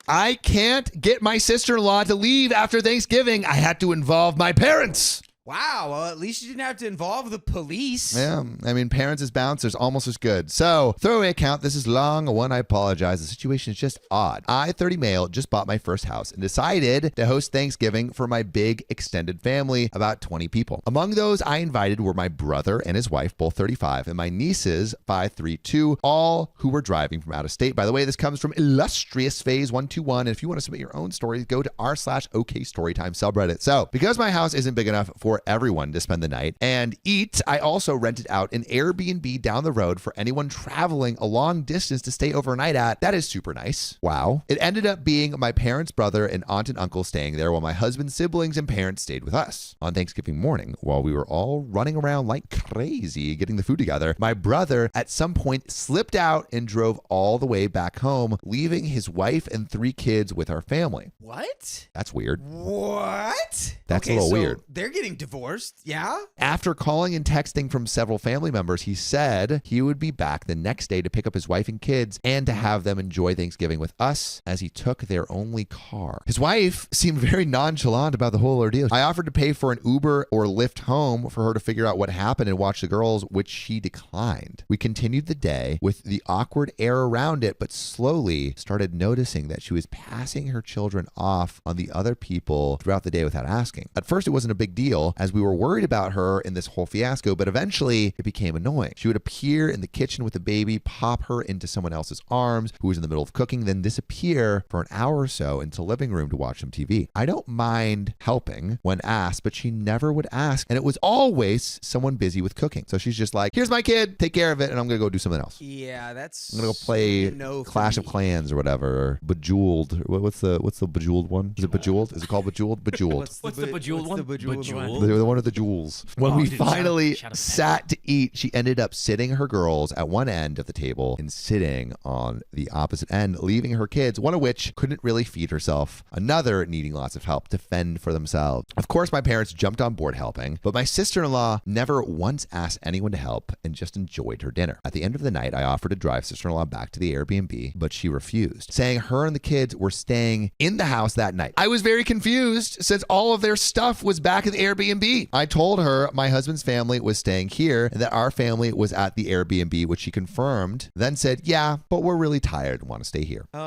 I can't get my sister-in-law to leave after Thanksgiving. I had to involve my parents. Wow, well, at least you didn't have to involve the police. Yeah, I mean, parents as bouncers, almost as good. So, throwaway account, this is long, one, I apologize. The situation is just odd. I, 30 male, just bought my first house and decided to host Thanksgiving for my big extended family, about 20 people. Among those I invited were my brother and his wife, both 35, and my nieces, 5, 3, 2, all who were driving from out of state. By the way, this comes from illustrious phase 121, and if you want to submit your own stories, go to r/OK Storytime subreddit. So, because my house isn't big enough for everyone to spend the night and eat, I also rented out an Airbnb down the road for anyone traveling a long distance to stay overnight at. That is super nice. Wow. It ended up being my parents' brother and aunt and uncle staying there while my husband's siblings and parents stayed with us. On Thanksgiving morning, while we were all running around like crazy getting the food together, my brother at some point slipped out and drove all the way back home, leaving his wife and 3 kids with our family. What? That's weird. What? That's a little weird. They're getting divorced, yeah? After calling and texting from several family members, he said he would be back the next day to pick up his wife and kids and to have them enjoy Thanksgiving with us as he took their only car. His wife seemed very nonchalant about the whole ordeal. I offered to pay for an Uber or Lyft home for her to figure out what happened and watch the girls, which she declined. We continued the day with the awkward air around it, but slowly started noticing that she was passing her children off on the other people throughout the day without asking. At first, it wasn't a big deal as we were worried about her in this whole fiasco, but eventually it became annoying. She would appear in the kitchen with the baby, pop her into someone else's arms who was in the middle of cooking, then disappear for an hour or so into the living room to watch some TV. I don't mind helping when asked, but she never would ask, and it was always someone busy with cooking. So she's just like, here's my kid, take care of it, and I'm gonna go do something else. Yeah, that's... I'm gonna go play Clash of Clans or whatever, or Bejeweled. What's the Bejeweled one? Is it Bejeweled? Is it called Bejeweled? Bejeweled. What's the Bejeweled one? The one of the jewels. When we finally sat to eat, she ended up sitting her girls at one end of the table and sitting on the opposite end, leaving her kids, one of which couldn't really feed herself, another needing lots of help to fend for themselves. Of course, my parents jumped on board helping, but my sister-in-law never once asked anyone to help and just enjoyed her dinner. At the end of the night, I offered to drive sister-in-law back to the Airbnb, but she refused, saying her and the kids were staying in the house that night. I was very confused since all of their stuff was back at the Airbnb. I told her my husband's family was staying here and that our family was at the Airbnb, which she confirmed, then said, yeah, but we're really tired and want to stay here. You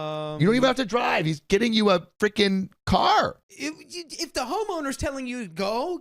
don't even have to drive. He's getting you a freaking car. If the homeowner's telling you to go.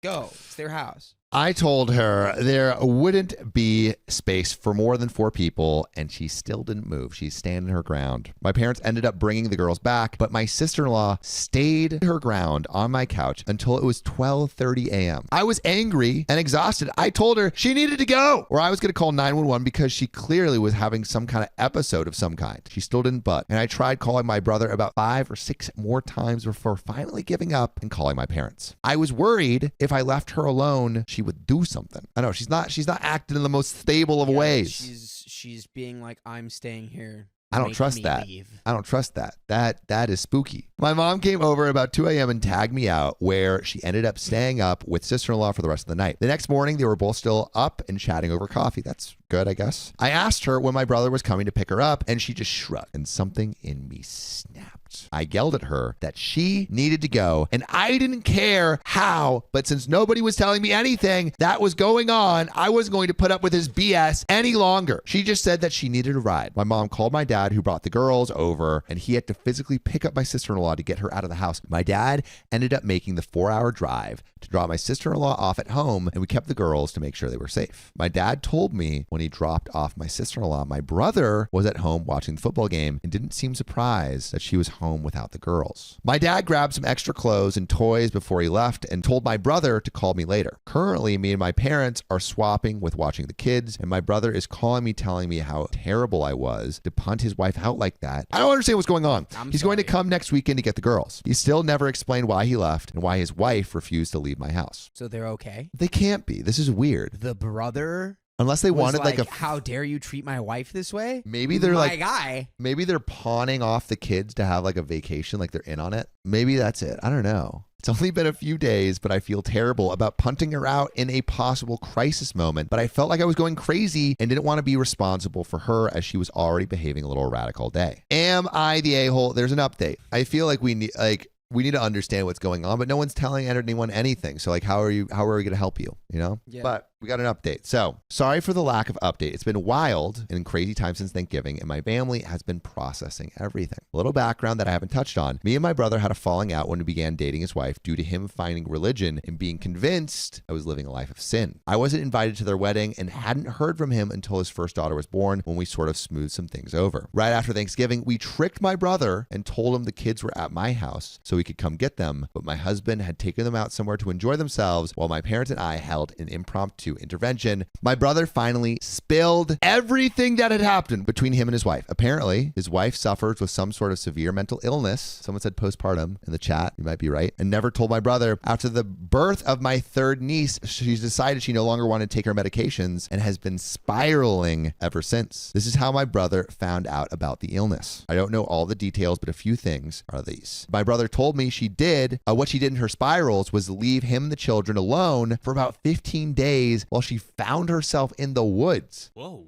It's their house. I told her there wouldn't be space for more than 4 people, and she still didn't move. She's standing her ground. My parents ended up bringing the girls back, but my sister-in-law stayed her ground on my couch until it was 12:30 a.m. I was angry and exhausted. I told her she needed to go, or I was going to call 911 because she clearly was having some kind of episode of some kind. She still didn't budge, and I tried calling my brother about 5 or 6 more times before finally giving up and calling my parents. I was worried if I left her alone, she would do something. I know she's not acting in the most stable of ways. She's being like, I'm staying here. I don't trust that. I don't trust that. That is spooky. My mom came over about 2 a.m. and tagged me out, where she ended up staying up with sister-in-law for the rest of the night. The next morning, they were both still up and chatting over coffee. That's good, I guess. I asked her when my brother was coming to pick her up, and she just shrugged, and something in me snapped. I yelled at her that she needed to go, and I didn't care how, but since nobody was telling me anything that was going on, I wasn't going to put up with his BS any longer. She just said that she needed a ride. My mom called my dad, who brought the girls over, and he had to physically pick up my sister-in-law to get her out of the house. My dad ended up making the 4-hour drive to drop my sister-in-law off at home, and we kept the girls to make sure they were safe. My dad told me when he dropped off my sister-in-law, my brother was at home watching the football game and didn't seem surprised that she was home without the girls. My dad grabbed some extra clothes and toys before he left and told my brother to call me later. Currently, me and my parents are swapping with watching the kids, and my brother is calling me telling me how terrible I was to punt his wife out like that. I don't understand what's going on. He's going to come next weekend to get the girls. He still never explained why he left and why his wife refused to leave my house. So they're okay? They can't be. This is weird. The brother... Unless they wanted like a... How dare you treat my wife this way? Maybe they're my guy. Maybe they're pawning off the kids to have like a vacation, like they're in on it. Maybe that's it. I don't know. It's only been a few days, but I feel terrible about punting her out in a possible crisis moment. But I felt like I was going crazy and didn't want to be responsible for her as she was already behaving a little erratic all day. Am I the a-hole? There's an update. I feel like we need to understand what's going on, but no one's telling anyone anything. So how are we going to help you? Yeah. But we got an update. So sorry for the lack of update. It's been wild and crazy time since Thanksgiving, and my family has been processing everything. A little background that I haven't touched on. Me and my brother had a falling out when we began dating his wife due to him finding religion and being convinced I was living a life of sin. I wasn't invited to their wedding and hadn't heard from him until his first daughter was born, when we sort of smoothed some things over. Right after Thanksgiving, we tricked my brother and told him the kids were at my house so we could come get them, but my husband had taken them out somewhere to enjoy themselves while my parents and I held an impromptu intervention. My brother finally spilled everything that had happened between him and his wife. Apparently, his wife suffers with some sort of severe mental illness. Someone said postpartum in the chat. You might be right. And never told my brother. After the birth of my third niece, she's decided she no longer wanted to take her medications and has been spiraling ever since. This is how my brother found out about the illness. I don't know all the details, but a few things are these. My brother told me what she did in her spirals was leave him and the children alone for about 15 days while she found herself in the woods. Whoa,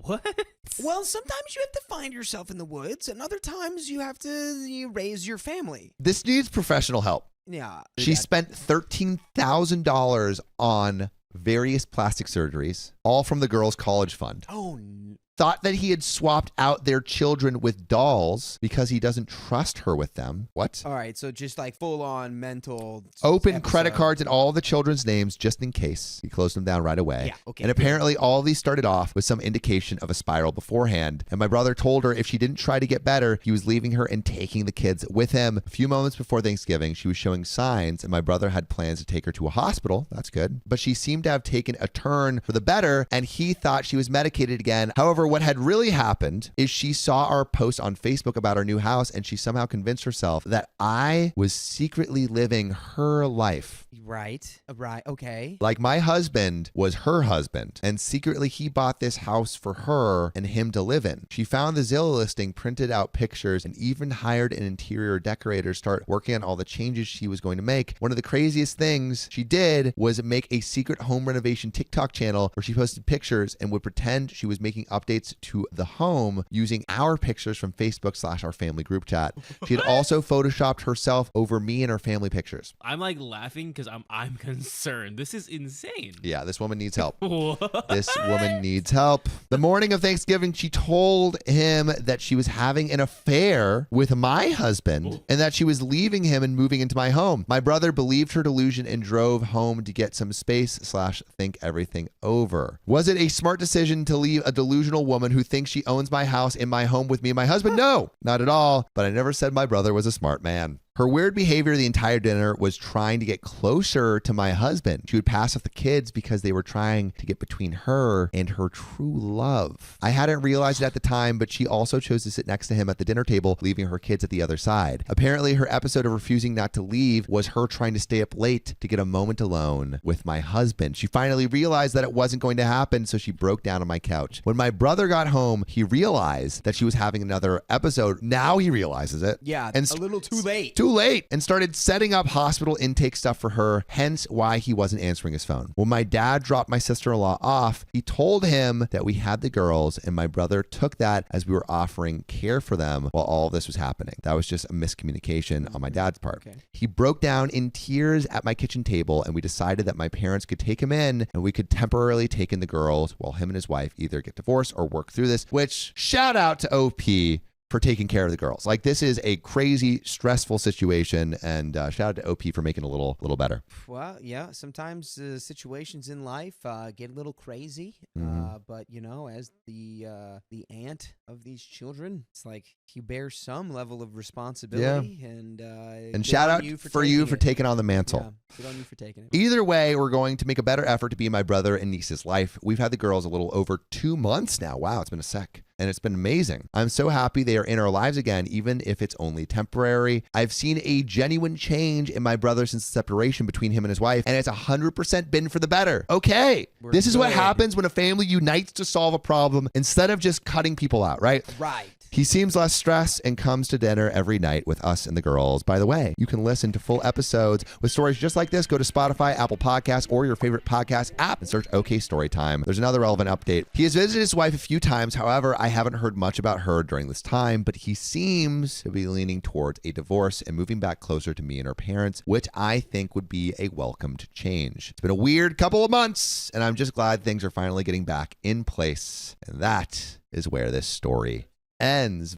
what? Well, sometimes you have to find yourself in the woods, and other times you have to raise your family. This needs professional help. Yeah. She spent $13,000 on various plastic surgeries, all from the girls' college fund. Oh, Thought that he had swapped out their children with dolls because he doesn't trust her with them. What? all right. So just like full on mental. Open episode. credit cards in all the children's names just in case. He closed them down right away. Yeah, okay. And apparently all of these started off with some indication of a spiral beforehand. And my brother told her if she didn't try to get better, he was leaving her and taking the kids with him. A few moments before Thanksgiving, she was showing signs, and my brother had plans to take her to a hospital. That's good. But she seemed to have taken a turn for the better, and he thought she was medicated again. However, what had really happened is she saw our post on Facebook about our new house, and she somehow convinced herself that I was secretly living her life. Right. Okay. Like my husband was her husband, and secretly he bought this house for her and him to live in. She found the Zillow listing, printed out pictures, and even hired an interior decorator to start working on all the changes she was going to make. One of the craziest things she did was make a secret home renovation TikTok channel where she posted pictures and would pretend she was making updates to the home using our pictures from Facebook / our family group chat. She had also photoshopped herself over me and her family pictures. I'm like laughing because I'm concerned. This is insane. Yeah, this woman needs help. What? This woman needs help. The morning of Thanksgiving, she told him that she was having an affair with my husband and that she was leaving him and moving into my home. My brother believed her delusion and drove home to get some space / think everything over. Was it a smart decision to leave a delusional woman who thinks she owns my house in my home with me and my husband? No, not at all. But I never said my brother was a smart man. Her weird behavior the entire dinner was trying to get closer to my husband. She would pass off the kids because they were trying to get between her and her true love. I hadn't realized it at the time, but she also chose to sit next to him at the dinner table, leaving her kids at the other side. Apparently, her episode of refusing not to leave was her trying to stay up late to get a moment alone with my husband. She finally realized that it wasn't going to happen, so she broke down on my couch. When my brother got home, he realized that she was having another episode. Now he realizes it. Yeah, and a little too late. Too late, and started setting up hospital intake stuff for her, hence why he wasn't answering his phone. When my dad dropped my sister-in-law off, he told him that we had the girls, and my brother took that as we were offering care for them while all this was happening. That was just a miscommunication on my dad's part. Okay. He broke down in tears at my kitchen table, and we decided that my parents could take him in, and we could temporarily take in the girls while him and his wife either get divorced or work through this, which shout out to OP for taking care of the girls. Like, this is a crazy, stressful situation, and shout out to OP for making it a little better. Well, yeah, sometimes situations in life get a little crazy, but as the aunt of these children, it's like you bear some level of responsibility, and shout out for you for taking on the mantle. Yeah, good on you for taking it. Either way, we're going to make a better effort to be in my brother and niece's life. We've had the girls a little over 2 months now. Wow, it's been a sec. And it's been amazing. I'm so happy they are in our lives again, even if it's only temporary. I've seen a genuine change in my brother since the separation between him and his wife, and it's 100% been for the better. Okay, this is what happens when a family unites to solve a problem instead of just cutting people out, right? Right. He seems less stressed and comes to dinner every night with us and the girls. By the way, you can listen to full episodes with stories just like this. Go to Spotify, Apple Podcasts, or your favorite podcast app and search OK Storytime. There's another relevant update. He has visited his wife a few times. However, I haven't heard much about her during this time, but he seems to be leaning towards a divorce and moving back closer to me and her parents, which I think would be a welcomed change. It's been a weird couple of months, and I'm just glad things are finally getting back in place. And that is where this story ends.